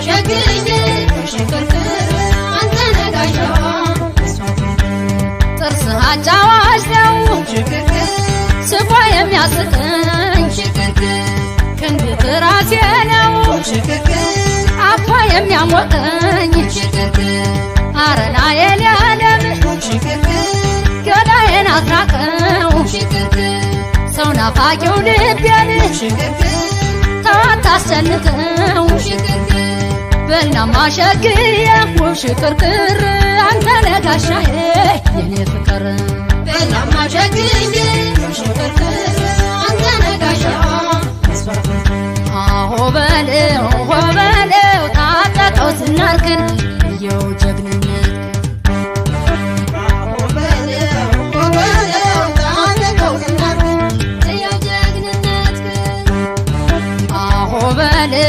ማሸግኝ ሽክርክር አንተ ነጋሻው ጥርስ አጫዋች ነው ሽክርክር ስቆ የሚያስቀኝ ሽክርክር ክንድ ትራሴ ነው ሽክርክር አባ የሚያሞቀኝ ሽክርክር አረና የለም ሽክርክር ገላዬን አስራቀው ሽክርክር ሰው ናፋቂው ልቤን ሽክርክር ታታሰልከው ሽክርክር በልና ማሸግዬ ሽክርክር አንተ ነጋሻዬ የኔ ፍቅር በልና ማሸግዬ ሽክርክር አንተ ነጋሻው አሆ በለው ታጠቀው ዝናርክን የው ጀግና